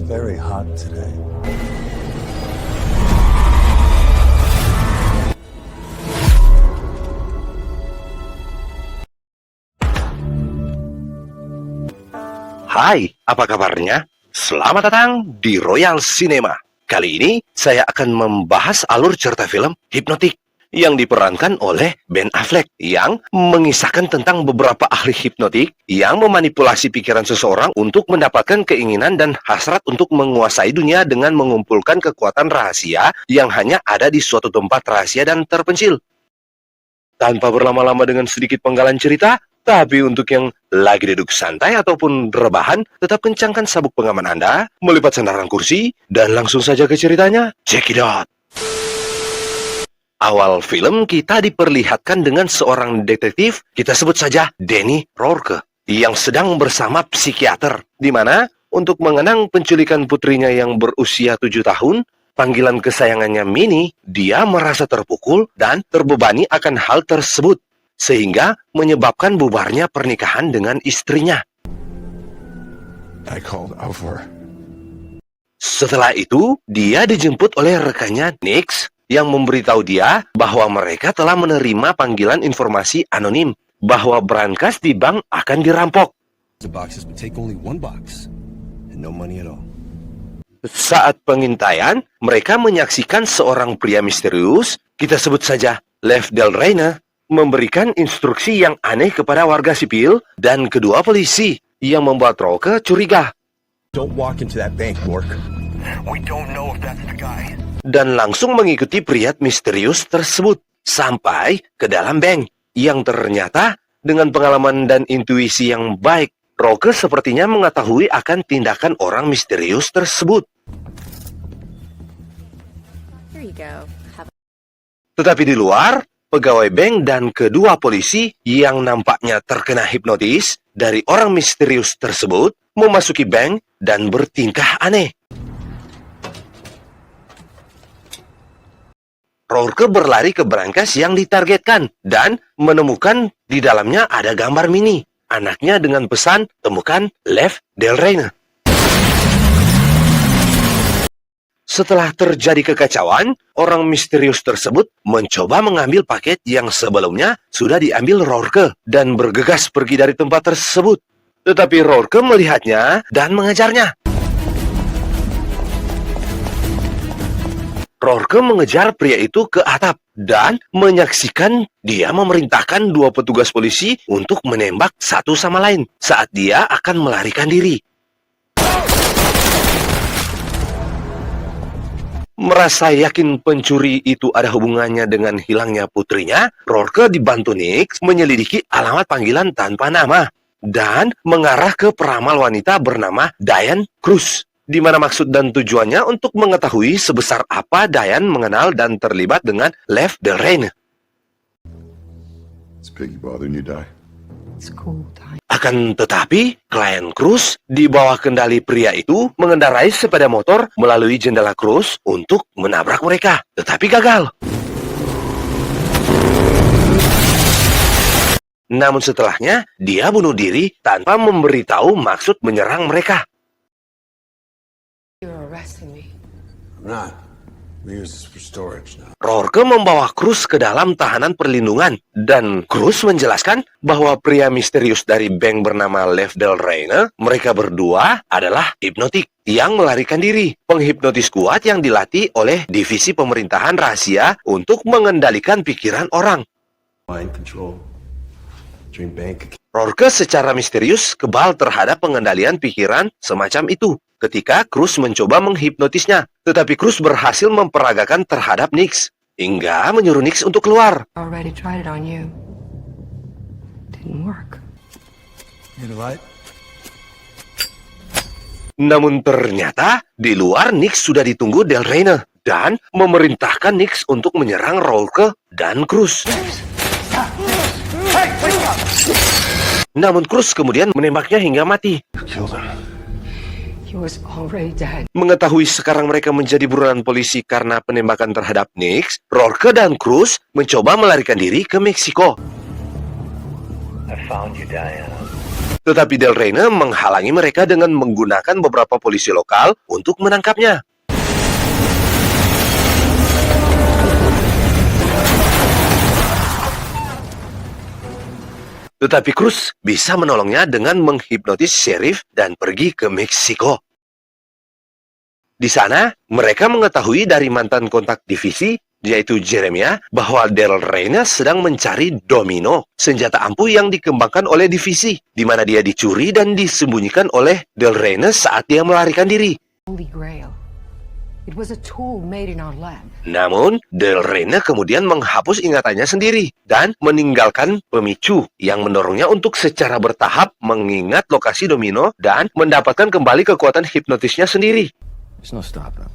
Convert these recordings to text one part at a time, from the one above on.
very hot today. Hai, apa kabarnya? Selamat datang di Royal Cinema. Kali ini saya akan membahas alur cerita film Hipnotik yang diperankan oleh Ben Affleck yang mengisahkan tentang beberapa ahli hipnotik yang memanipulasi pikiran seseorang untuk mendapatkan keinginan dan hasrat untuk menguasai dunia dengan mengumpulkan kekuatan rahasia yang hanya ada di suatu tempat rahasia dan terpencil. Tanpa berlama-lama dengan sedikit penggalan cerita, tapi untuk yang lagi duduk santai ataupun rebahan, tetap kencangkan sabuk pengaman Anda, melipat sandaran kursi, dan langsung saja ke ceritanya. Check it out! Awal film kita diperlihatkan dengan seorang detektif, kita sebut saja Danny Rourke, yang sedang bersama psikiater, di mana untuk mengenang penculikan putrinya yang berusia 7 tahun, panggilan kesayangannya Minnie, dia merasa terpukul dan terbebani akan hal tersebut, sehingga menyebabkan bubarnya pernikahan dengan istrinya. I called over. Setelah itu, dia dijemput oleh rekannya Nix yang memberitahu dia bahwa mereka telah menerima panggilan informasi anonim bahwa brankas di bank akan dirampok. The boxes would take only one box and no money at all. Saat pengintaian, mereka menyaksikan seorang pria misterius, kita sebut saja Lev Del Reyna, memberikan instruksi yang aneh kepada warga sipil dan kedua polisi yang membuat Rourke curiga. Don't walk into that bank, Rourke. We don't know if that's the guy. Dan langsung mengikuti pria misterius tersebut sampai ke dalam bank yang ternyata dengan pengalaman dan intuisi yang baik, Rourke sepertinya mengetahui akan tindakan orang misterius tersebut. Here you go. Tetapi di luar, pegawai bank dan kedua polisi yang nampaknya terkena hipnotis dari orang misterius tersebut memasuki bank dan bertingkah aneh. Rourke berlari ke brankas yang ditargetkan dan menemukan di dalamnya ada gambar Minnie, anaknya, dengan pesan temukan Lev Del Reyna. Setelah terjadi kekacauan, orang misterius tersebut mencoba mengambil paket yang sebelumnya sudah diambil Rourke dan bergegas pergi dari tempat tersebut. Tetapi Rourke melihatnya dan mengejarnya. Rourke mengejar pria itu ke atap dan menyaksikan dia memerintahkan dua petugas polisi untuk menembak satu sama lain saat dia akan melarikan diri. Merasa yakin pencuri itu ada hubungannya dengan hilangnya putrinya, Rourke dibantu Nix menyelidiki alamat panggilan tanpa nama dan mengarah ke peramal wanita bernama Diane Cruz, di mana maksud dan tujuannya untuk mengetahui sebesar apa Diane mengenal dan terlibat dengan Lev Del Reyna. Is Piggy bothering you, Di? It's cool, Di. Akan tetapi, klien Cruz di bawah kendali pria itu mengendarai sepeda motor melalui jendela Cruz untuk menabrak mereka, tetapi gagal. Namun setelahnya, dia bunuh diri tanpa memberitahu maksud menyerang mereka. You're arresting me. I'm not. We use this for storage now. Rourke membawa Cruz ke dalam tahanan perlindungan dan Cruz menjelaskan bahwa pria misterius dari bank bernama Lev Del Reyna, mereka berdua adalah hipnotik yang melarikan diri, penghipnotis kuat yang dilatih oleh divisi pemerintahan rahasia untuk mengendalikan pikiran orang. Mind control. Dream bank. Rourke secara misterius kebal terhadap pengendalian pikiran semacam itu ketika Cruz mencoba menghipnotisnya, tetapi Cruz berhasil memperagakan terhadap Nix hingga menyuruh Nix untuk keluar. Already tried it on you. Didn't work. Need a light? Namun ternyata di luar Nix sudah ditunggu Del Reyna dan memerintahkan Nix untuk menyerang Rourke dan Cruz. Namun Cruz kemudian menembaknya hingga mati. Killed him. He was already dead. Mengetahui sekarang mereka menjadi buronan polisi karena penembakan terhadap Nix, Rourke dan Cruz mencoba melarikan diri ke Meksiko. I found you, Diana. Tetapi Del Reyna menghalangi mereka dengan menggunakan beberapa polisi lokal untuk menangkapnya. Tetapi Cruz bisa menolongnya dengan menghipnotis sheriff dan pergi ke Meksiko. Di sana, mereka mengetahui dari mantan kontak divisi, yaitu Jeremiah, bahwa Del Reyna sedang mencari Domino, senjata ampuh yang dikembangkan oleh divisi, di mana dia dicuri dan disembunyikan oleh Del Reyna saat dia melarikan diri. Holy Grail. It was a tool made in our lab. Namun, Del Reyna kemudian menghapus ingatannya sendiri dan meninggalkan pemicu yang mendorongnya untuk secara bertahap mengingat lokasi Domino dan mendapatkan kembali kekuatan hipnotisnya sendiri. There's no stopping him.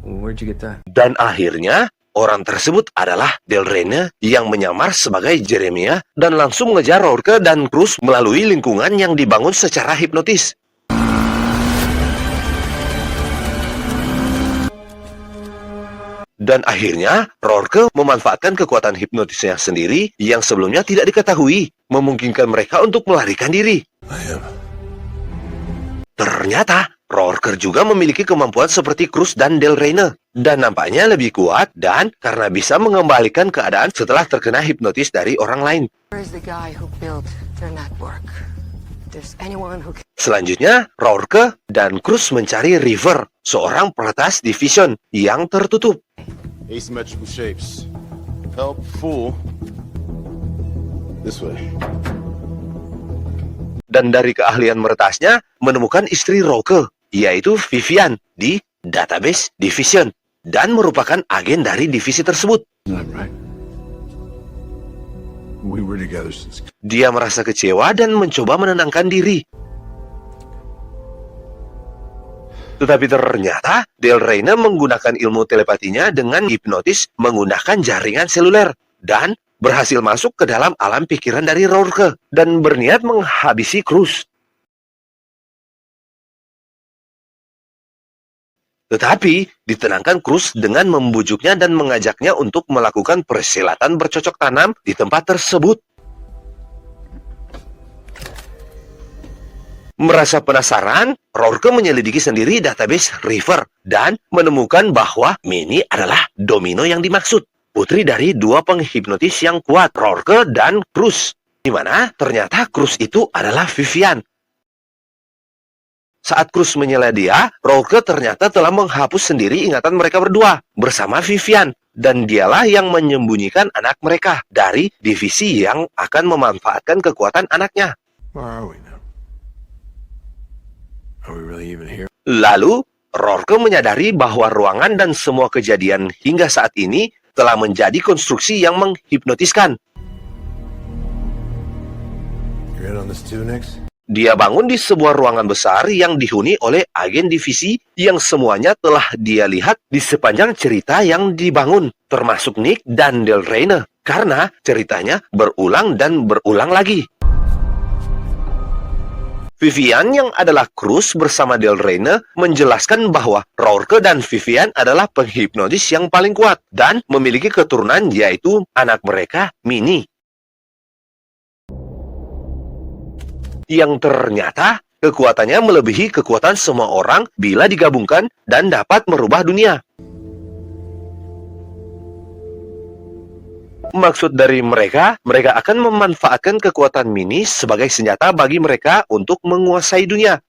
Where'd you get that? Dan akhirnya, orang tersebut adalah Del Reyna yang menyamar sebagai Jeremiah dan langsung mengejar Rourke dan Cruz melalui lingkungan yang dibangun secara hipnotis. Dan akhirnya, Rourke memanfaatkan kekuatan hipnotisnya sendiri yang sebelumnya tidak diketahui, memungkinkan mereka untuk melarikan diri. I am. Ternyata, Rourke juga memiliki kemampuan seperti Cruz dan Del Reyna, dan nampaknya lebih kuat dan karena bisa mengembalikan keadaan setelah terkena hipnotis dari orang lain. Where is the guy who built their network? If there's anyone who can... Selanjutnya, Rourke dan Cruz mencari River, seorang peretas division yang tertutup. Asymmetrical shapes. Helpful. This way. Dan dari keahlian meretasnya, menemukan istri Rourke, yaitu Vivian, di database division, dan merupakan agen dari divisi tersebut. Not right. We were together since. Dia merasa kecewa dan mencoba menenangkan diri. Tetapi ternyata, Del Reyna menggunakan ilmu telepatinya dengan hipnotis menggunakan jaringan seluler, dan berhasil masuk ke dalam alam pikiran dari Rourke, dan berniat menghabisi Cruz. Tetapi, ditenangkan Cruz dengan membujuknya dan mengajaknya untuk melakukan persilatan bercocok tanam di tempat tersebut. Merasa penasaran, Rourke menyelidiki sendiri database River dan menemukan bahwa Minnie adalah Domino yang dimaksud, putri dari dua penghipnotis yang kuat, Rourke dan Cruz, di mana ternyata Cruz itu adalah Vivian. Saat Cruz menyela dia, Rourke ternyata telah menghapus sendiri ingatan mereka berdua bersama Vivian, dan dialah yang menyembunyikan anak mereka dari divisi yang akan memanfaatkan kekuatan anaknya. Where are we now? Are we really even here? Lalu, Rourke menyadari bahwa ruangan dan semua kejadian hingga saat ini telah menjadi konstruksi yang menghipnotiskan. You're in on this too, Nix? Dia bangun di sebuah ruangan besar yang dihuni oleh agen divisi yang semuanya telah dia lihat di sepanjang cerita yang dibangun, termasuk Nick dan Del Reyna, karena ceritanya berulang dan berulang lagi. Vivian yang adalah Cruz bersama Del Reyna menjelaskan bahwa Rourke dan Vivian adalah penghipnotis yang paling kuat dan memiliki keturunan yaitu anak mereka, Minnie. Yang ternyata kekuatannya melebihi kekuatan semua orang bila digabungkan dan dapat merubah dunia. Maksud dari mereka akan memanfaatkan kekuatan Minnie sebagai senjata bagi mereka untuk menguasai dunia.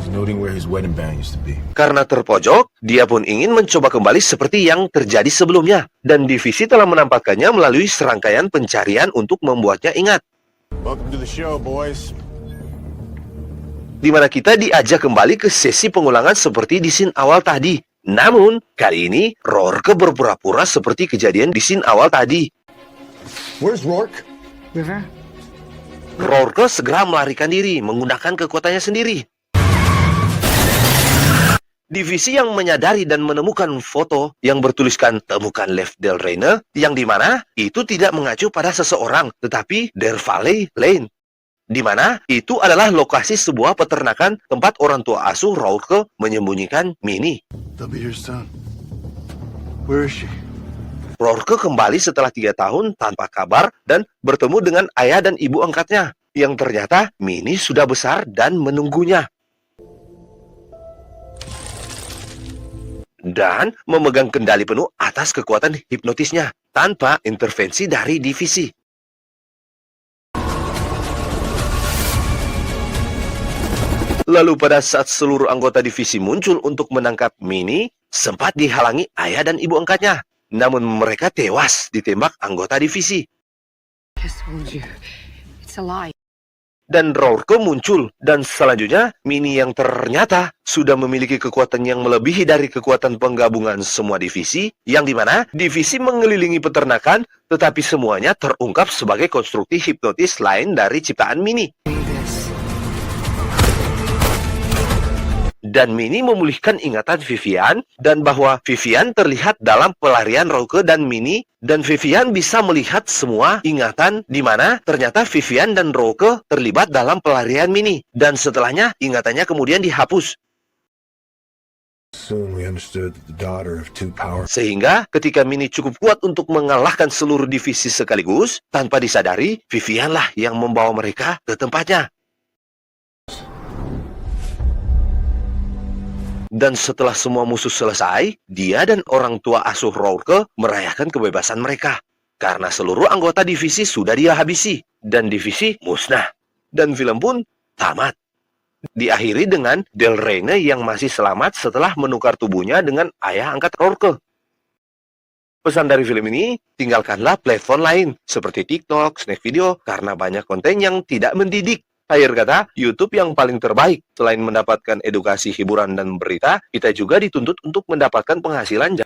He's noting where his wedding band used to be. Karena terpojok, dia pun ingin mencoba kembali seperti yang terjadi sebelumnya, dan divisi telah menampakkannya melalui serangkaian pencarian untuk membuatnya ingat. Welcome to the show, boys. Di mana kita diajak kembali ke sesi pengulangan seperti di scene awal tadi. Namun, kali ini, Rourke berpura-pura seperti kejadian di scene awal tadi. Where's Rourke? River? Rourke segera melarikan diri, menggunakan kekuatannya sendiri. Divisi yang menyadari dan menemukan foto yang bertuliskan temukan Lev Del Reyna, yang dimana itu tidak mengacu pada seseorang, tetapi Del Valle Lane. Di mana itu adalah lokasi sebuah peternakan tempat orang tua asuh Rourke menyembunyikan Minnie. They'll be here soon. Where is she? Rourke kembali setelah 3 tahun tanpa kabar dan bertemu dengan ayah dan ibu angkatnya, yang ternyata Minnie sudah besar dan menunggunya. Dan memegang kendali penuh atas kekuatan hipnotisnya, tanpa intervensi dari divisi. Lalu pada saat seluruh anggota divisi muncul untuk menangkap Minnie, sempat dihalangi ayah dan ibu angkatnya. Namun mereka tewas ditembak anggota divisi. I told you. It's a lie. Dan Rourke muncul, dan selanjutnya Minnie yang ternyata sudah memiliki kekuatan yang melebihi dari kekuatan penggabungan semua divisi, yang dimana divisi mengelilingi peternakan, tetapi semuanya terungkap sebagai konstruksi hipnotis lain dari ciptaan Minnie. Dan Minnie memulihkan ingatan Vivian, dan bahwa Vivian terlihat dalam pelarian Rourke dan Minnie, dan Vivian bisa melihat semua ingatan di mana ternyata Vivian dan Rourke terlibat dalam pelarian Minnie, dan setelahnya ingatannya kemudian dihapus. Soon we understood that the daughter of two power. Sehingga ketika Minnie cukup kuat untuk mengalahkan seluruh divisi sekaligus, tanpa disadari, Vivianlah yang membawa mereka ke tempatnya. Dan setelah semua musuh selesai, dia dan orang tua asuh Rourke merayakan kebebasan mereka. Karena seluruh anggota divisi sudah dia habisi, dan divisi musnah. Dan film pun tamat. Diakhiri dengan Del Reyne yang masih selamat setelah menukar tubuhnya dengan ayah angkat Rourke. Pesan dari film ini, tinggalkanlah platform lain, seperti TikTok, Snack Video, karena banyak konten yang tidak mendidik. Akhir kata, YouTube yang paling terbaik. Selain mendapatkan edukasi, hiburan, dan berita, kita juga dituntut untuk mendapatkan penghasilan.